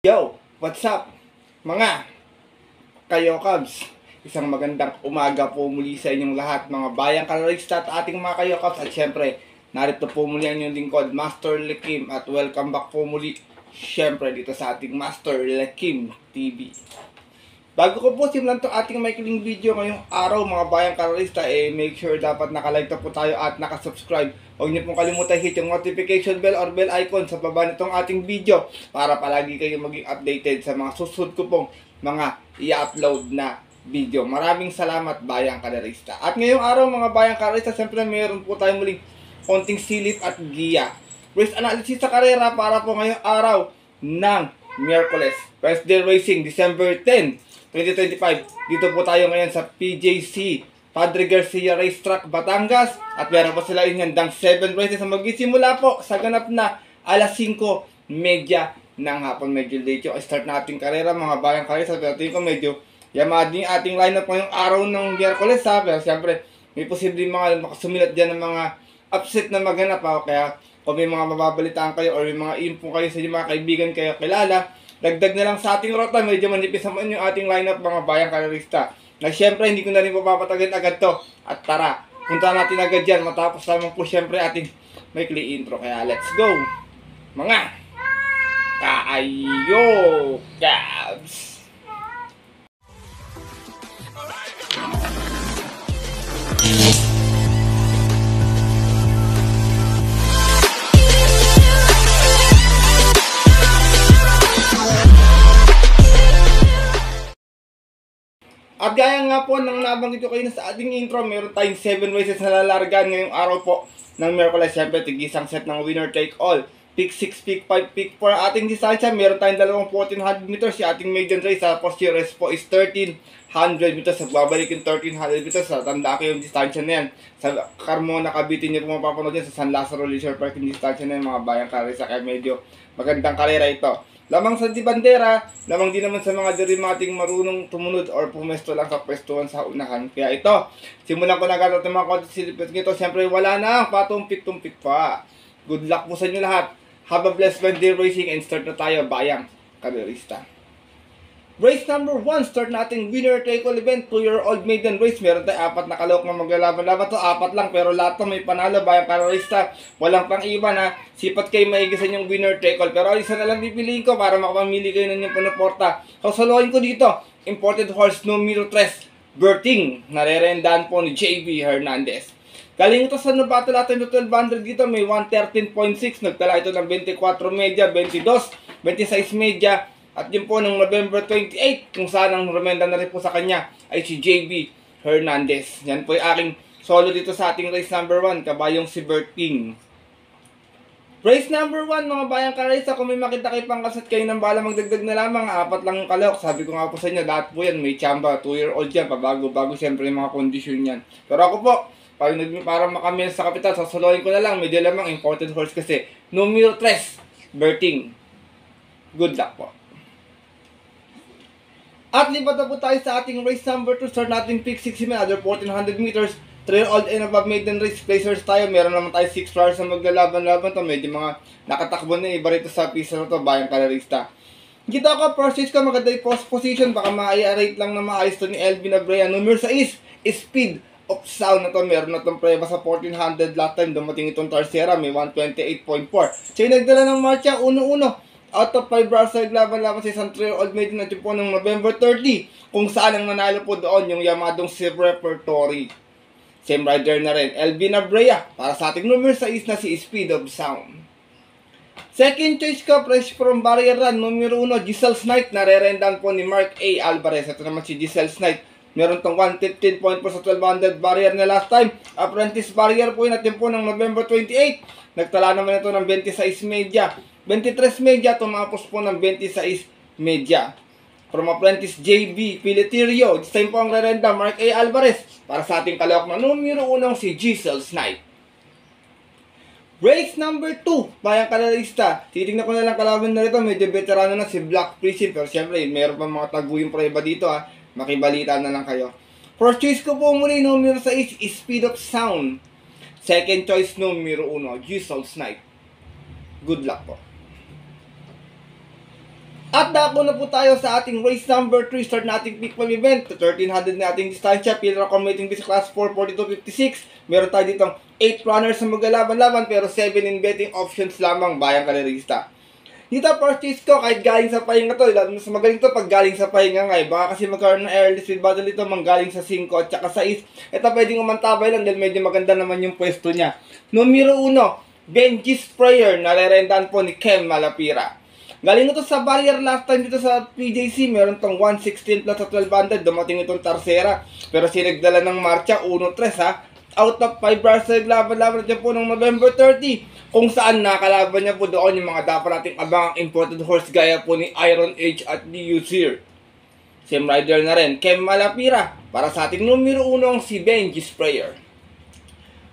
Yo! What's up? Mga Kayokabs, isang magandang umaga po muli sa inyong lahat, mga bayang kalorista at ating mga Kayokabs. At syempre, narito po muli ang inyong lingkod, Master Lekim. At welcome back po muli, syempre, dito sa ating Master Lekim TV. Bago ko po simulan itong ating maikling video ngayong araw, mga bayang kalorista, make sure dapat nakalike na po tayo at nakasubscribe. Huwag niyo pong kalimutan hit yung notification bell or bell icon sa baba nitong ating video para palagi kayong maging updated sa mga susunod ko pong mga i-upload na video. Maraming salamat, bayang kalorista. At ngayong araw, mga bayang kalorista, siyempre meron po tayong muling konting silip at giya. Race analysis sa karera para po ngayong araw ng Miyerkules. Wednesday Racing, December 10, 2025. Dito po tayo ngayon sa PJC Padre Garcia Racetrack, Batangas. At meron po sila inyandang 7 races na magsisimula po sa ganap na alas 5:30 ng hapon. Medyo late yung start na ating karera, mga bayang karera. Pero tingin ko medyo yamading ating lineup ngayong araw ng Miyerkules, ha. Pero siyempre may posibleng mga makasumilat dyan ng mga upset na maganap, ha. Kaya kung may mga mababalitaan kayo or may mga info kayo sa inyong mga kaibigan kayo kilala, dagdag na lang sa ating rota, medyo manipis naman yung ating lineup, mga bayang kalorista. Na syempre, hindi ko na rin papapatagalin agad to. At tara, punta natin agad dyan. Matapos naman po syempre ating maikli intro. Kaya let's go, mga Kayokabs! At gaya nga po nang nabanggit ko kayo na sa ating intro, meron tayong 7 races na lalargan ngayong araw po ng Miyerkules. Siyempre, tig-isang set ng winner take all. Pick 6, pick 5, pick 4. Ating distansya, meron tayong dalawang 1400 meters. Si ating maiden race, tapos si rest po is 1300 meters. Nagbabalik yung 1300 meters. Tanda ko yung distansya na yan. Sa Carmona, Cavite niyo kung mapapanood yan. Sa San Lazaro Leisure Park yung distansya na yan, mga bayang karera. Kaya medyo magandang karera ito. Lamang sa di bandera, lamang din naman sa mga derimating marunong tumunod or pumesto lang sa pwestuhan sa unahan. Kaya ito, simulan ko na agad ang mga konti silipit nito. Siyempre wala na, patumpik-tumpik pa. Good luck po sa inyo lahat. Have a blessed Wednesday Racing and start na tayo, bayang kalorista. Race number 1, start natin winner take all event, 2-year-old maiden race. Meron tayo 4 na kalok na maglalaban-laban to, 4 lang pero lahat to may panalo, bayang kalorista. Walang pang iba na sipat kayo maigisan yung winner take all. Pero isa na lang pipiliin ko para makapamili kayo ng yung panuporta. Kasaluhin ko dito, imported horse numero 3, Berting, narerendaan po ni JB Hernandez. Galing ito sa Novato Latin 1200 dito, may 113.6, nagtala ito ng 24 media, 22, 26 media. At yun po ng November 28, kung saan ang remenda na rin po sa kanya ay si JB Hernandez. Yan po yung aking solo dito sa ating race number 1, kabayong si Berting. Race number 1, mga bayang karesa, kung may makita kayo pangkasat kayo ng bala magdagdag na lamang, 4 lang yung kalok. Sabi ko nga po sa inyo, lahat po yan, may chamba, 2-year-old yan, pabago-bago siyempre yung mga kondisyon yan. Pero ako po, para makamil sa kapital, sasolohin ko na lang, medyo lamang imported horse kasi. Numero 3, Berting. Good luck po. At lipat na po tayo sa ating race number 2. Start natin pick 60 another 1400 meters. 3-year-old and above maiden race placers tayo. Meron naman tayo 6 flowers na maglalaban-laban to. Medyo mga nakatakbo na iba rito sa pista na to, bayang kalorista. Kita ko, first race ko, maganda yung post position. Baka ma-rate lang na maayos to ni Elvin Abreu. Numero 6 is Speed of Sound na to. Meron na itong preba sa 1400 last time. Dumating itong Tercera, may 128.4. Siya nagdala ng marcha, 1-1. Out of 5 bars sa laban-laban sa isang 3-year-old maiden natin po ng November 30, kung saan ang nanalo po doon yung yamadong Silver Repertory. Same rider na rin, Elvin Abreu, para sa ating numero 6 na si Speed of Sound. Second choice ko, fresh from barrier run, numero 1, Giselle's Knight, narerendan po ni Mark A. Alvarez. Ito naman si Giselle's Knight, meron tong 115.4 sa 1200 barrier na last time. Apprentice barrier po yun natin po ng November 28, nagtala naman ito ng 26 media. 23 media, tumapos po ng 26 media. From Apprentice JB Piliterio, this time po ang rerenda, Mark A. Alvarez, para sa ating kalawak na numero 1 si Giselle's Knight. Race number 2, bayang kalorista. Titignan ko na lang kalaban na rito, medyo veterano na si Black Prison. Pero siyempre, meron pa mga taguyong preba dito, ha. Makibalita na lang kayo. First choice ko po muli, numero 6 is Speed of Sound. Second choice, numero 1, Giselle's Knight. Good luck po. At dako na po tayo sa ating race number 3. Start na ating peak 5 event. 1300 na ating distansya. Pillar accommodating base class 4, 42.56. Meron tayo ditong 8 runners na maglalaban-laban pero 7 in betting options lamang, bayang karerista. Dito purchase ko kahit galing sa pahinga to. Mas magaling to pag galing sa pahinga nga eh. Baka kasi magkaroon ng early speed battle dito manggaling sa 5 at saka sa 6. Ito pwedeng umantabay lang dahil medyo maganda naman yung pwesto niya. Numero 1, Benji's Prayer. Narerendahan po ni Kem Malapira. Galing ito sa barrier last time dito sa PJC. Meron tong 116 plus sa 1200. Dumating itong Tarsera. Pero sinagdala ng marcha 1-3 ha. Out of 5 bars sa laban-laban dyan po ng November 30. Kung saan nakalaban niya po doon yung mga dapat nating abangang imported horse gaya po ni Iron Age at ni Uzir. Same rider na rin, Kem Malapira. Para sa ating numero 1 si Benji's Prayer.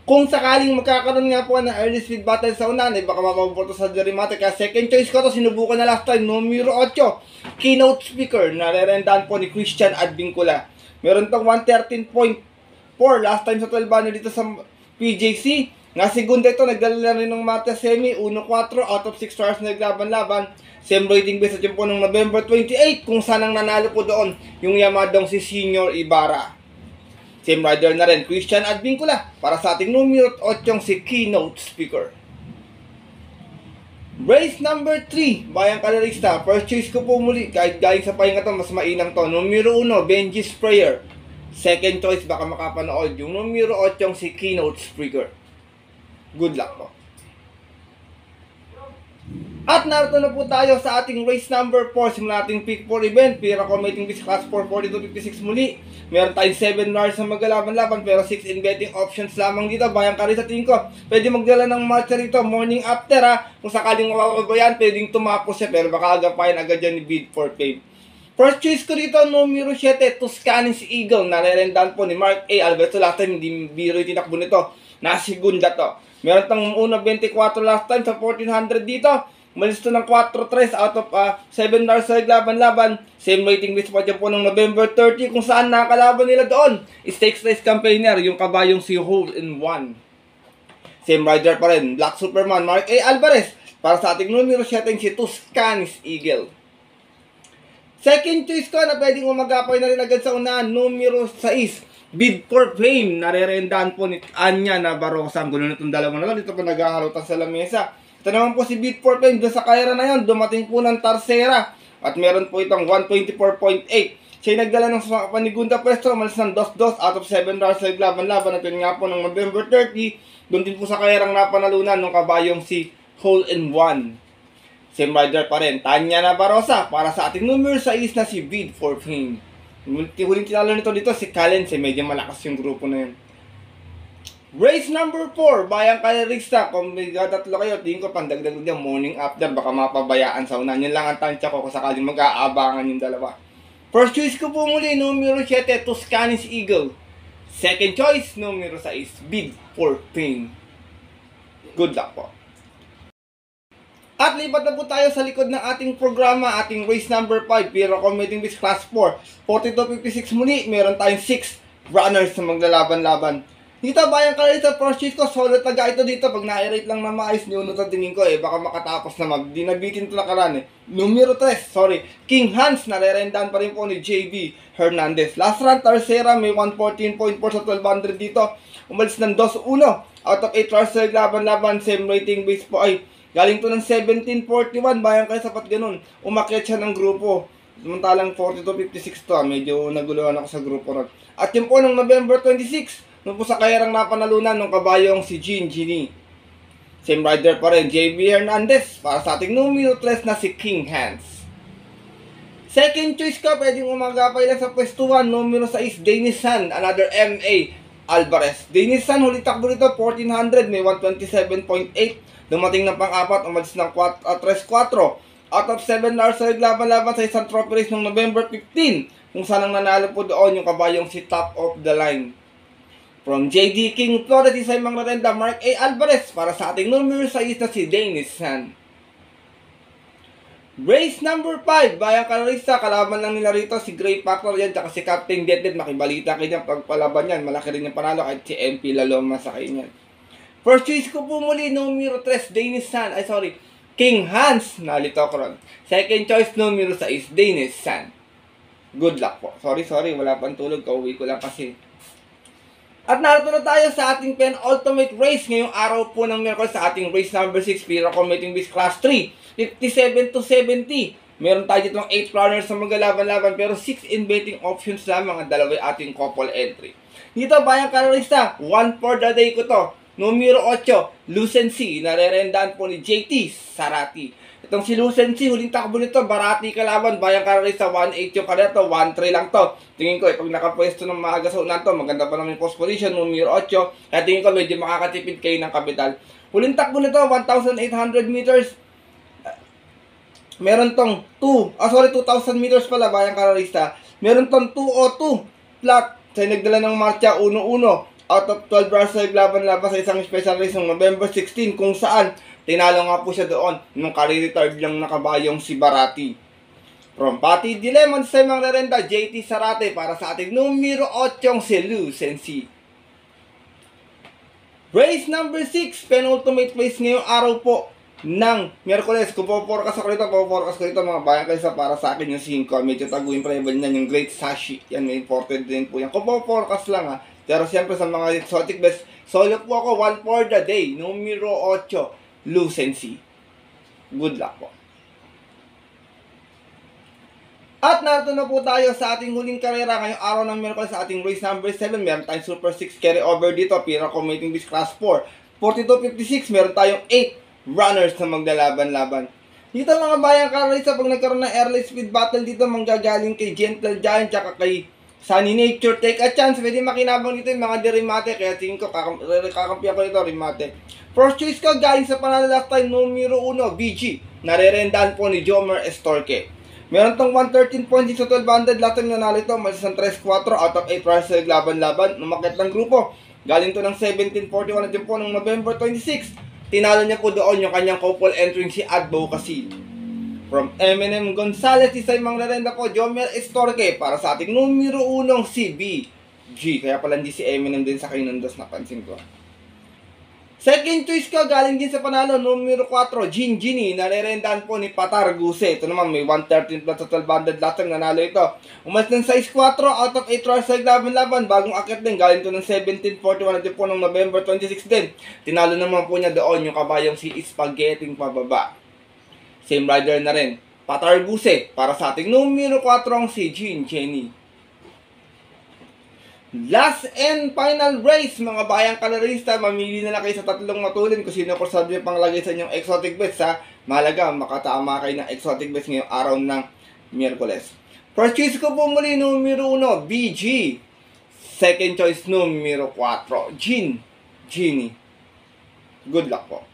Kung sakaling magkakaroon nga po ng early speed battle sa unan, eh baka mapaborto sa Jerimate. Kaya second choice ko to, sinubukan na last time, numero 8, Keynote Speaker. Narerendahan po ni Christian Advincula. Meron tong 113.4 last time sa 12 dito sa PJC. Nga segunda ito, nagdala na rin ng Mata Semi, 1-4 out of 6 stars na naglaban-laban. Same rating base at po ng November 28, kung saan ang nanalo po doon, yung Yamadong si Senior Ibarra. Same rider na rin, Christian Advincula. Para sa ating numero 8 si Keynote Speaker. Race number 3, bayang karerista. First choice ko po muli, kahit galing sa pahinga to, mas mainam to. Numero 1, Benji's Prayer. Second choice, baka makapanood, yung numero 8 si Keynote Speaker. Good luck po. At narito na po tayo sa ating race number 4. Simula ating pick 4 event. Pira committing base class 4, 42.56 muli. Meron tayong 7 runners na maglalaban-laban pero 6 in betting options lamang dito. Bayang kari sa tingin ko. Pwede magdala ng matcha rito morning after ha. Kung sakaling mapapabayan, pwedeng tumapos siya pero baka agapayan agad yan ni Bid for Fame. First choice ko dito, numero 7, Tuscanis Eagle. Narerendahan po ni Mark A. Alberto. Last time, hindi biro yung tinakbo nito. Nasigunda to. Meron tang 1.24 last time sa 1400 dito. Malis to ng 4-3 out of 7 stars sa naglaban-laban. Same rating base pa dyan po ng November 30 kung saan nakalaban nila doon. Stakes race campaigner, yung kabayong si Hole in One. Same rider pa rin, Black Superman, Mark A. Alvarez. Para sa ating numero 7 si Tuscanis Eagle. Second choice ko na pwedeng umagapay na rin agad sa unahan, numero 6, Bid for Fame. Narerendahan po ni Anya Navarrosa. Ang gulo na itong dalawa na lang. Dito pa naghaharutan sa lamesa. Ito naman po si Bid for Fame. Doon sa Kaira na yun, dumating po ng Tarsera. At meron po itong 124.8. Siya nagdala ng panigunda pwesto. Malis ng 2-2 out of 7 stars sa naglaban-laban. At yun nga po ng November 30. Doon din po sa Kairang napanalunan ng kabayong si Hole in One. Same rider pa rin, Tanya Navarrosa. Para sa ating numero 6 na si Bid for Fame. Huling tinalo nito dito si Calens. Medyo malakas yung grupo na yun. Race number 4, bayang karerista. Kung may tatlo kayo, tingin ko pandagdag niya morning after, baka mapabayaan sa unan. Yun lang ang tansya ko kung sakaling mag-aabangan yung dalawa. First choice ko po muli, numero 7, Tuscanis Eagle. Second choice, numero 6, Bid for Fame. Good luck po. At lipat na po tayo sa likod ng ating programa, ating race number 5, Pira Committing Base Class 4, 42.56 muli. Meron tayong 6 runners na maglalaban-laban. Dito bayang karerista, first choice ko, solo taga ito dito. Pag na-rate lang na maayos, niunod ang tingin ko baka makatapos na di nabitin ito nakaraan Numero 3, King Hans. Narerendahan pa rin po ni JB Hernandez. Last run, Tarsera, may 114.4 sa 1200 dito. Umalis ng 2-1 out of 8 runs sa laban-laban. Same rating base po ay galing to ng 1741. Bayang kayo sapat ganun. Umakyat siya ng grupo. Samantalang 42.56 to. Medyo naguluhan ako sa grupo ron. At yun po ng November 26. Nung po sa Kairang napanalunan ng kabayong si Jean Gini. Same rider pa rin, JB Hernandez. Para sa ating numero 3 na si King Hans. Second choice ko, pwedeng umagapay lang sa pwesto 1. Numero 6, Denisan. Another M.A. Alvarez. Denisan, huli takbo nito, 1400. May 127.8. Dumating ng pang-apat, umalis ng 3-4. Out of 7 hours sa naglaban-laban sa isang trophy race ng November 15. Kung saan ang nanalo po doon yung kabayong si Top of the Line. From JD King Flores, isa yung mga retenda, Mark A. Alvarez. Para sa ating numero 6 na si Denisan. Race number 5, bayang karerista. Kalaban lang nila rito si Gray Factor yan, tsaka si Captain Deadhead. Makibalita kayo niya pagpalaban yan. Malaki rin yung panalo kahit si MP Laloma sa kanya. First choice ko po muli, numero 3, Denisan. King Hans, nalito ko ron. Second choice, numero 6, Danish San. Good luck po. Sorry, wala pang tulog. Kauwi ko lang kasi. At narito na tayo sa ating penultimate race ngayong araw po ng Miyerkules sa ating race number 6, Pira Commuting Beast Class 3, 57 to 70. Meron tayo ditong 8 runners na maglalaban-laban pero 6 in betting options lamang ang dalawa ating couple entry. Dito, bayang kararista, 1 for the day ko to. Numero 8, Lucency, narerendaan po ni JT Sarati. Itong si Lucency, huling takbo nito, Barati kalaban, bayang kararista, 1.8 yung karera, 1.3 lang to. Tingin ko, pag nakapwesto ng maaga sa unan to, maganda pa naman yung post position, numero 8. Kaya tingin ko, medyo makakatipid kayo ng kapital. Huling takbo nito, 1,800 meters. Meron tong 2,000 meters pala, bayang kararista. Meron tong 202 flat. Sa nagdala ng marcha 1-1 out of 12 runs na naglaban-laban sa isang special race ng November 16 kung saan tinalo nga po siya doon nung career-retired lang nakabayong si Barati. From Pati Dilemon sa mga rerenda, JT Sarate para sa ating numero 8 si Lucency. Race number 6, penultimate race ngayong araw po ng Miyerkules. Kung po-forecast ko dito mga bayan kaysa para sa akin yung 5. Medyo taguin level niyan yung Great Sashi. Yan, may imported din po yan. Kung po-forecast lang ha. Pero siyempre sa mga exotic best, solo po ako 1 for the day. Numero 8, Lucency. Good luck po. At narito na po tayo sa ating huling karera ngayong araw ng Miyerkules sa ating race number 7. Meron tayong Super 6 carry over dito. Pira Commuting Beast Class 4. 42.56. Meron tayong 8 runners na maglalaban-laban. Dito mga bayang kararista, pag nagkaroon ng early speed battle dito, manggagaling kay Gentle Giant tsaka kay Sunny Nature. Take a chance, pwede makinabang dito yung mga Rimate, kaya tingin ko kakampi ako dito, Rimate. First choice ko, galing sa panalo last time, numero 1, BG. Narerendaan po ni Jomer Estorque. Meron tong 113 points sa 1200, last time nanalo ito, mas isang 3-4 out of 8 runners na naglaban-laban. Umakit ng grupo, galing to ng 1741 at yun po ng November 26. Tinalo niya po doon yung kanyang couple entering si Advocacy. From Eminem Gonzalez, isa yung mga narenda po, Jomer Estorque para sa ating numero 1 si BG. Kaya pala hindi si Eminem din sa Kainundos, napansin ko. Second choice ko, galing din sa panalo, numero 4, Ginny, narerendaan po ni Patar Guse. Ito naman, may 113 plus sa 1200 last time, nanalo ito. Umas ng size 4, out of 8 runs sa laban-laban, bagong akit din, galing to ng 1741 at po ng November 26 din. Tinalo naman po niya doon yung kabayong si Spaghetti pababa. Same rider na rin, Patar Guse, para sa ating numero 4 si Jenny. Last and final race, mga bayang kalarista, mamili na lang kayo sa tatlong matulin kung sino ko sabi yung panglagay sa inyong exotic bets ha. Mahalaga, makatama kayo ng exotic bets ngayong araw ng Miyerkules. First choice ko po muli, numero 1, BG. Second choice, numero 4, Ginny. Good luck po.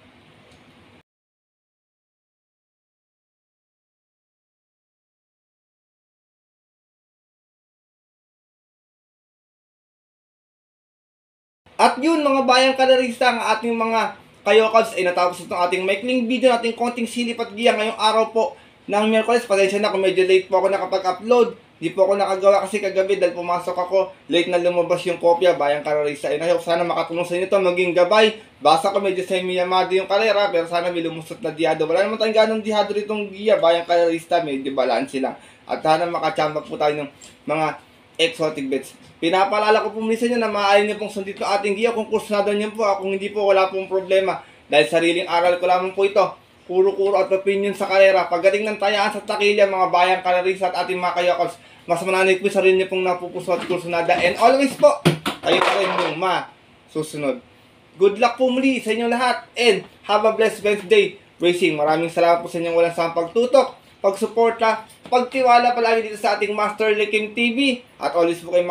At yun mga bayang kalarista, ang ating mga kayokabs ay natapos itong ating maikling video natin konting silip at giya ngayong araw po ng Miyerkules. Pasensya na kung medyo late po ako nakapag-upload. Di po ako nakagawa kasi kagabi dahil pumasok ako. Late na lumabas yung kopya, bayang kalarista. Ay nahiyo, sana makatulong sa inyo ito, maging gabay. Basa ko medyo semi-yamado yung karera, pero sana may lumusot na dihado. Wala naman tayong ganong dihado ritong giya, bayang kalarista, medyo balanse lang. At sana makachambak po tayo ng mga exotic bets. Pinapaalala ko po muli sa inyo na maaari niyo pong sundin ang ating giya kung kursunado niyo po. Kung hindi po, wala pong problema. Dahil sariling aral ko lamang po ito. Kuro-kuro at opinion sa karera. Pagdating ng tayaan sa takilya, mga bayang kalarista at ating mga kayokals, mas mananay po sa rin niyo pong napupuso at kursunada. And always po, kayo pa rin yung masusunod. Good luck po muli sa inyong lahat. And have a blessed Wednesday racing. Maraming salamat po sa inyong walang sawang pagtutok, pagsuporta, pagtiwala palagi dito sa ating Master Likim TV. At always po kayo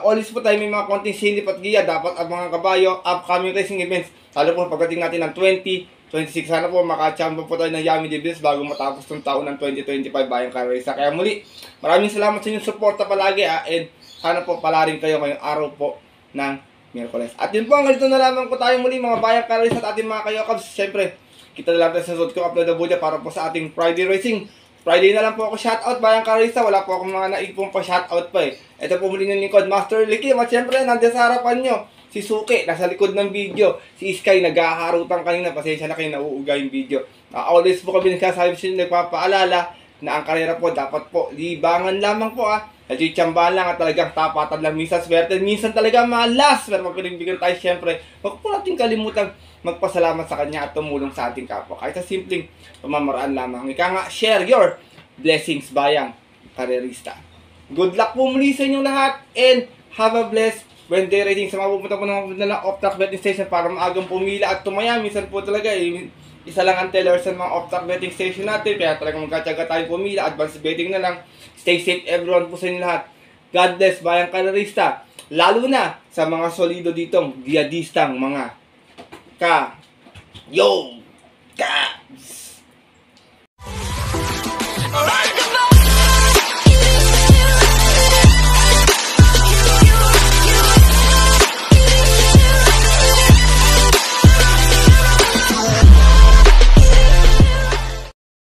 always po tayo may mga konting silip at giya. Dapat ang mga kabayo, upcoming racing events, lalo po pagdating natin ng 2026, sana po makachamba po tayo ng Yummy Devils bago matapos ng taon ng 2025 bayang karesa. Kaya muli, maraming salamat sa inyong suporta palagi and sana po pala rin kayo ngayong araw po ng Miyerkules. At yun po, ganito na lamang po tayo muli mga bayang karesa at ating mga kayokabs. Siyempre, kita na lang tayo sa suot ko upload na video para po sa ating Friday Racing. Friday na lang po ako shoutout bayang karisa. Wala po akong mga naipong pa shoutout pa eh. Ito po muli ng lingkod, Master Likim. At syempre, nandiyan sa harapan nyo, Si Suki, nasa likod ng video. Si Sky, naghaharutan kanina. Pasensya na kayo, nauuga yung video. Always po kami nagsasabi sa inyo, nagpapaalala na ang karera po dapat po libangan lamang po Nagtitsambahan lang at talagang tapatan lang. Minsan swerte, minsan talaga malas. Pero pag pinagbigyan tayo, syempre, huwag po natin kalimutan magpasalamat sa kanya at tumulong sa ating kapwa. Kahit sa simpleng pamamaraan lamang. Ika nga, share your blessings, bayang karerista. Good luck po muli sa inyong lahat and have a blessed Wednesday rating. Sa mga pupunta po ng off-track betting station para maagang pumila at tumaya. Minsan po talaga isa lang ang teller sa mga off-track betting station natin. Kaya talagang magkatsaga tayo pumila. Advance betting na lang. Stay safe everyone po sa inyo lahat. God bless, bayang karerista. Lalo na sa mga solido ditong diadistang mga ka. Yo! Ka!